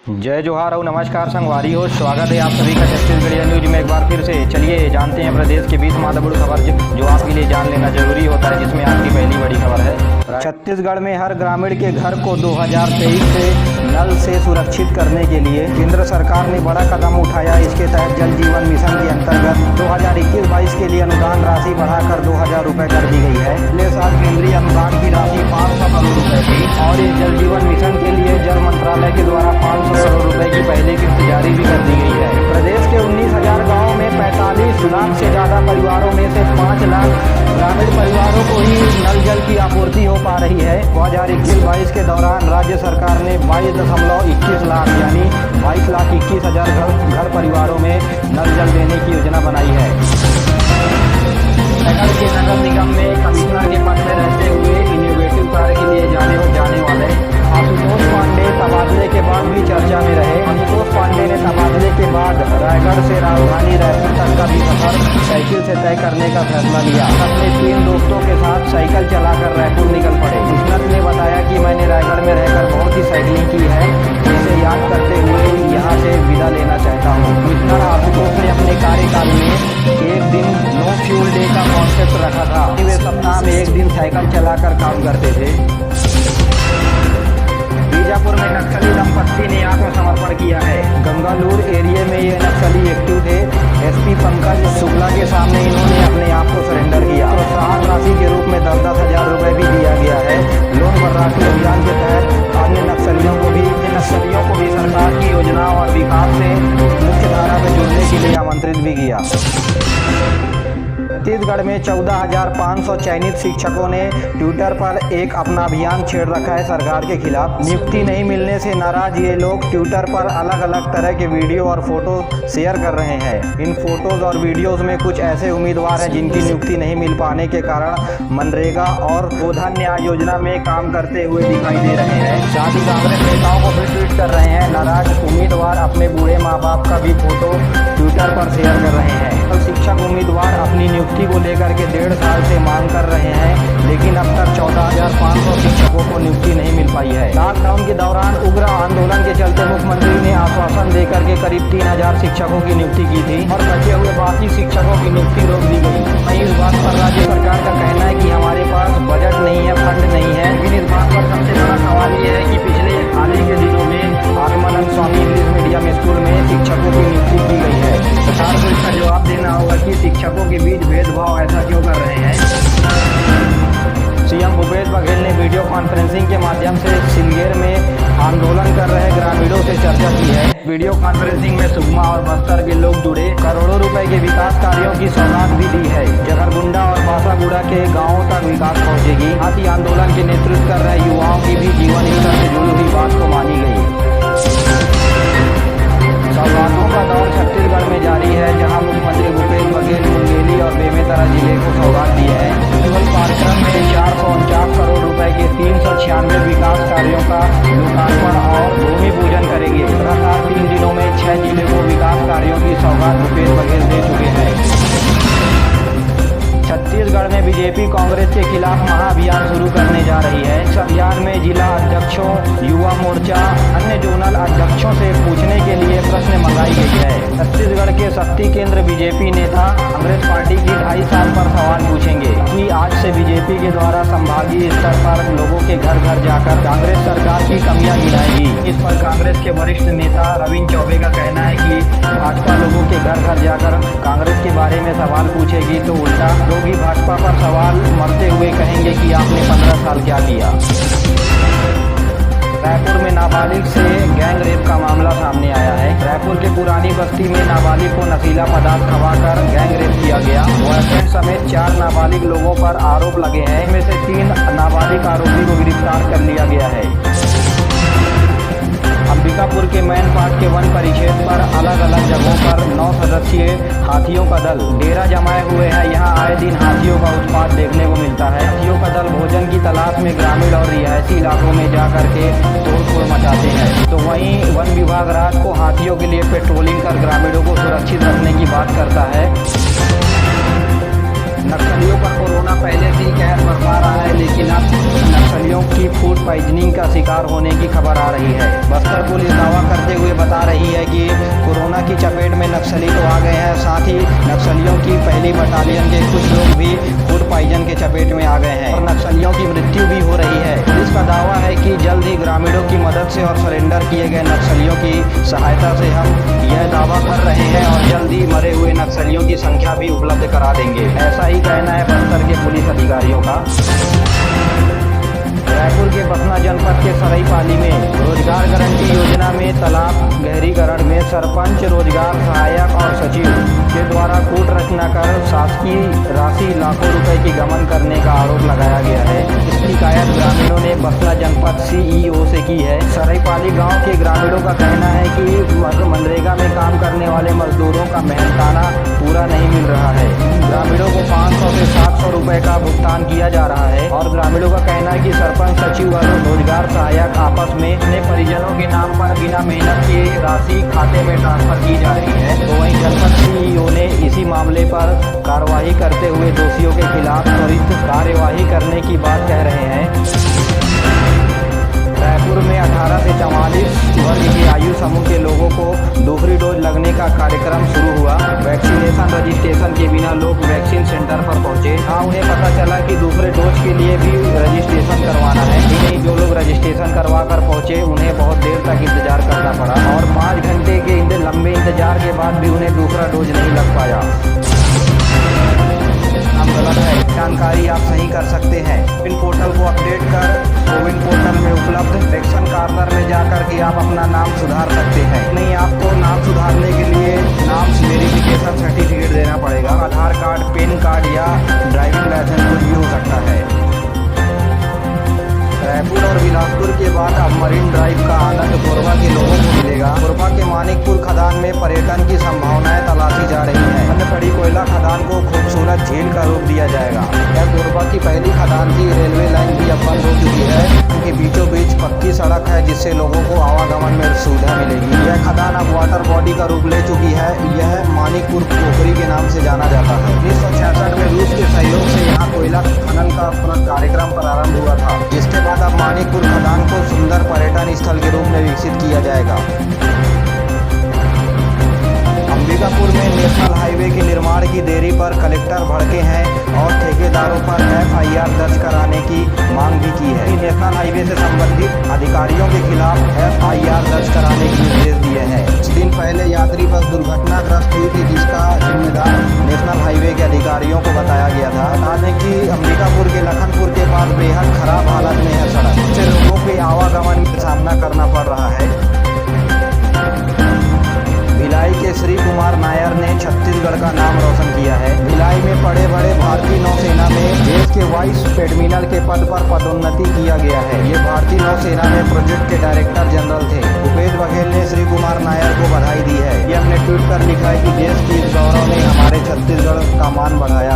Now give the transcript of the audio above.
जय जोहार और नमस्कार संगवारी हो। स्वागत है आप सभी का छत्तीसगढ़ न्यूज में एक बार फिर से। चलिए जानते हैं प्रदेश के 20 महत्वपूर्ण खबर जो आपके लिए जान लेना जरूरी होता है, जिसमें आज की पहली बड़ी खबर है। छत्तीसगढ़ में हर ग्रामीण के घर को 2023 से नल से सुरक्षित करने के लिए केंद्र सरकार ने बड़ा कदम उठाया। इसके तहत जल जीवन मिशन के अंतर्गत 2021-22 के लिए अनुदान राशि बढ़ाकर 2000 रुपये कर दी गई है। अगले साल केंद्रीय अनुदान की राशि 500 करोड़ रुपए थी और ये जल जीवन मिशन के लिए जल मंत्रालय के द्वारा 500 करोड़ रुपए की पहले किस्त जारी भी कर दी गई है। प्रदेश के 19,000 गाँव में 45 लाख से ज्यादा परिवारों में से 5 लाख ग्रामीण परिवारों को ही नल जल की आपूर्ति हो पा रही है। 2021-22 के दौरान राज्य सरकार ने 22.21 लाख यानी 22,21,000 घर परिवारों में नल जल देने की योजना बनाई है। नगर के नगर निगम में कमिश्नर के पद में रहते हुए इनोवेटिव कार्य के लिए जाने वाले आशुतोष पांडे तबादले के बाद भी चर्चा में रहे। आशुतोष पांडे ने तबादले के बाद रायगढ़ से राजधानी रायपुर तक का भी सफर साइकिल से तय करने का फैसला लिया। अपने 3 दोस्तों के साथ साइकिल चलाकर रायपुर निकल पड़े। कमिश्नर ने बताया कि मैंने रायगढ़ में रहकर बहुत ही साइकिलिंग की है, जिसे याद करते हुए यहाँ से विदा लेना चाहता हूँ। कमिश्नर आशुतोष ने अपने कार्यकाल में एक दिन नो फ्यूल डे का कॉन्सेप्ट रखा था। वे सप्ताह में एक दिन साइकिल चलाकर काम करते थे। बीजापुर में नक्सली दंपत्ति ने आत्मसमर्पण किया है। गंगालूर एरिया में ये नक्सली एक्टिव थे। एसपी पंकज शुक्ला के सामने इन्होंने अपने आप को सरेंडर किया। प्रोत्साहन राशि के रूप में 10,000 रुपए भी दिया गया है। लोन वर्राटू अभियान के तहत अन्य नक्सलियों को भी सरकार की योजना और विकास से मुख्य धारा में जुड़ने के लिए आमंत्रित भी किया। छत्तीसगढ़ में 14,500 चयनित शिक्षकों ने ट्विटर पर एक अपना अभियान छेड़ रखा है सरकार के खिलाफ। नियुक्ति नहीं मिलने से नाराज ये लोग ट्विटर पर अलग अलग तरह के वीडियो और फोटो शेयर कर रहे हैं। इन फोटोज और वीडियोस में कुछ ऐसे उम्मीदवार हैं जिनकी नियुक्ति नहीं मिल पाने के कारण मनरेगा और गोधन न्याय योजना में काम करते हुए दिखाई दे रहे हैं। साथ ही कांग्रेस नेताओं को भी ट्वीट कर रहे हैं। नाराज उम्मीदवार अपने बूढ़े माँ बाप का भी फोटो ट्विटर पर शेयर कर रहे हैं। शिक्षक उम्मीदवार अपनी नियुक्ति को लेकर के 1.5 साल से मांग कर रहे हैं, लेकिन अब तक 14,500 शिक्षकों को नियुक्ति नहीं मिल पाई है। लॉकडाउन के दौरान उग्र आंदोलन के चलते मुख्यमंत्री ने आश्वासन देकर के करीब 3,000 शिक्षकों की नियुक्ति की थी और बचे हुए बाकी शिक्षकों की नियुक्ति रोक दी गई। वहीं इस बात पर राज्य सरकार का कहना है कि हमारे पास बजट नहीं है, फंड नहीं है। लेकिन इस बात पर सबसे बड़ा सवाल ये है कि पिछले हाल ही के दिनों में आत्मानंद स्वामी इंग्लिश मीडियम स्कूल में शिक्षकों की नियुक्ति की गई है। सरकार को इसका जवाब देना होगा कि शिक्षकों के बीच भेदभाव ऐसा क्यों कर रहे हैं। सीएम भूपेश बघेल ने वीडियो कॉन्फ्रेंसिंग के माध्यम से सिलगेर में आंदोलन कर रहे ग्रामीणों से चर्चा की है। वीडियो कॉन्फ्रेंसिंग में सुकमा और बस्तर के लोग जुड़े। करोड़ों रुपए के विकास कार्यों की सौगात भी दी है। जगरगुंडा और बासागुड़ा के गांवों तक विकास पहुंचेगी। साथ ही आंदोलन के नेतृत्व कर रहे युवाओं की भी जीवन स्तर से जुड़ी हुई बात को मानी गई। सौगातों का दौर छत्तीसगढ़ में जारी है, जहां मुख्यमंत्री भूपेश बघेल मुंगेली और बेमेतरा जिले को सौगात दिए हैं। केवल कार्यक्रम में 449 करोड़ रुपए के 396 विकास कार्यों का लोकार्पण और भूमि पूजन करेंगे। लगातार 3 दिनों में 6 जिले को विकास कार्यों की सौगात भूपेश बघेल दे चुके हैं। छत्तीसगढ़ में बीजेपी कांग्रेस के खिलाफ महाअभियान शुरू करने जा रही है। इस अभियान में जिला अध्यक्षों, युवा मोर्चा, अन्य जोनल अध्यक्षों से पूछने के लिए प्रश्न मंगाई गई है। छत्तीसगढ़ के शक्ति केंद्र बीजेपी नेता कांग्रेस पार्टी की 2.5 साल पर सवाल पूछेंगे कि आज से बीजेपी के द्वारा संभागीय स्तर पर लोगों के घर घर जाकर कांग्रेस सरकार की कमियां गिनाएगी। इस पर कांग्रेस के वरिष्ठ नेता रविंद्र चौबे का कहना है कि भाजपा लोगों के घर घर जाकर कांग्रेस के बारे में सवाल पूछेगी तो उल्टा भी भाजपा पर सवाल मरते हुए कहेंगे कि आपने 15 साल क्या किया। रायपुर में नाबालिग से गैंग रेप का मामला सामने आया है। रायपुर के पुरानी बस्ती में नाबालिग को नशीला पदार्थ खवाकर गैंग रेप किया गया। बॉयफ्रेंड समेत 4 नाबालिग लोगों पर आरोप लगे हैं। इनमें से 3 नाबालिग आरोपी को गिरफ्तार कर लिया गया है। अंबिकापुर के मैनपाट के वन परिक्षेत्र पर अलग अलग जगहों पर 9 सदस्यीय हाथियों का दल डेरा जमाए हुए है। यहाँ आए दिन हाथियों का उत्पात देखने को मिलता है। हाथियों का दल भोजन की तलाश में ग्रामीण और रिहायशी इलाकों में जा करके तोड़फोड़ मचाते हैं। तो वहीं वन विभाग रात को हाथियों के लिए पेट्रोलिंग कर ग्रामीणों को सुरक्षित रखने की बात करता है। नक्सलियों पर कोरोना पहले से ही कहर बरपा रहा है, लेकिन अब नक्सलियों ग्रामीणों की फूड पॉइजनिंग का शिकार होने की खबर आ रही है। बस्तर पुलिस दावा करते हुए बता रही है कि कोरोना की चपेट में नक्सली तो आ गए हैं, साथ ही नक्सलियों की पहली बटालियन के कुछ लोग भी फूड पॉइजन के चपेट में आ गए हैं और नक्सलियों की मृत्यु भी हो रही है। पुलिस का दावा है कि जल्द ही ग्रामीणों की मदद से और सरेंडर किए गए नक्सलियों की सहायता से हम यह दावा कर रहे हैं और जल्द ही मरे हुए नक्सलियों की संख्या भी उपलब्ध करा देंगे। ऐसा ही कहना है बस्तर के पुलिस अधिकारियों का। रायपुर के बसना जनपद के सराईपाली में रोजगार गारंटी योजना में तालाब गहरीकरण में सरपंच, रोजगार सहायक और सचिव के द्वारा कूट रचना कर शासकीय राशि लाखों रुपए की गबन करने का आरोप लगाया गया है। इसकी शिकायत ग्रामीणों ने बसना जनपद सीईओ से की है। सराईपाली गांव के ग्रामीणों का कहना है कि मनरेगा में काम करने वाले मजदूरों का मेहनताना पूरा नहीं मिल रहा है। ग्रामीणों को 500 से 700 रुपए का भुगतान किया जा रहा है और ग्रामीणों का कहना है कि सरपंच, सचिव और रोजगार सहायक आपस में अपने परिजनों के नाम पर बिना मेहनत के राशि खाते में ट्रांसफर की जा रही है। तो वहीं जनपद सीईओ ने इसी मामले पर कार्रवाई करते हुए दोषियों के खिलाफ त्वरित कार्यवाही करने की बात कह रहे हैं। रायपुर में 18 से 44 वर्ग की आयु समूह के लोगों को दूसरी डोज लगने का कार्यक्रम शुरू हुआ। वैक्सीनेशन रजिस्ट्रेशन के बिना लोग वैक्सीन सेंटर पर पहुंचे। उन्हें पता चला कि दूसरे डोज के लिए भी रजिस्ट्रेशन करवाना है। नहीं, जो लोग रजिस्ट्रेशन करवा कर पहुंचे उन्हें बहुत देर तक इंतजार करना पड़ा और 5 घंटे के लंबे इंतजार के बाद भी उन्हें दूसरा डोज नहीं लग पाया। गलत है, जानकारी आप सही कर सकते हैं। कोविन पोर्टल को अपडेट कर कोविन पोर्टल में उपलब्ध इलेक्शन कार्नर में जाकर के आप अपना नाम सुधार सकते हैं। नहीं, आपको नाम सुधारने के लिए नाम वेरिफिकेशन सर्टिफिकेट देना पड़ेगा। आधार कार्ड, पैन कार्ड या ड्राइविंग लाइसेंस कुछ भी हो सकता है। रायपुर और बिलासपुर के बाद अब मरीन ड्राइव का आनंद कोरबा के लोगों को मिलेगा। कोरबा के मानिकपुर खदान में पर्यटन की संभावनाएं तलाशी जा रही हैं। अन्य पड़ी कोयला खदान को खूबसूरत झील का रूप दिया जाएगा। यह कोरबा की पहली खदान थी। रेलवे लाइन भी अब बंद हो चुकी है क्योंकि बीचों बीच पक्की सड़क है जिससे लोगों को आवागमन में सुविधा मिलेगी। यह खदान अब वाटर बॉडी का रूप ले चुकी है। यह मानिकपुर पोखरी के नाम से जाना जाता है। 1966 में रूस के सहयोग से यहाँ कोयला खनन का कार्यक्रम प्रारंभ हुआ था, जिसके बाद अब मानिकपुर खदान को सुंदर पर्यटन स्थल के रूप में विकसित किया जाएगा। अंबिकापुर में नेशनल हाईवे के निर्माण की देरी पर कलेक्टर भड़के हैं और ठेकेदारों पर FIR दर्ज कराने की मांग भी की है। नेशनल हाईवे से संबंधित अधिकारियों के खिलाफ FIR दर्ज कराने के निर्देश दिए हैं। कुछ दिन पहले यात्री बस दुर्घटनाग्रस्त हुई थी जिसका जिम्मेदार नेशनल हाईवे के अधिकारियों को बताया गया था। बता दें कि अंबिकापुर के लखनपुर के पास बेहद खराब हालत में है सड़क, जिससे लोगों के आवागमन का सामना करना पड़ रहा है। भिलाई के श्री कुमार नायर ने छत्तीसगढ़ का नाम रोशन किया है। भिलाई में पड़े बड़े भारतीय नौसेना में देश के वाइस एडमिरल के पद पर पदोन्नति किया गया है। ये भारतीय नौसेना में प्रोजेक्ट के डायरेक्टर जनरल थे। भूपेश बघेल ने श्री कुमार नायर को बधाई दी है। ये अपने ट्वीट पर लिखा है कि देश की इस गौरव ने हमारे छत्तीसगढ़ का मान बढ़ाया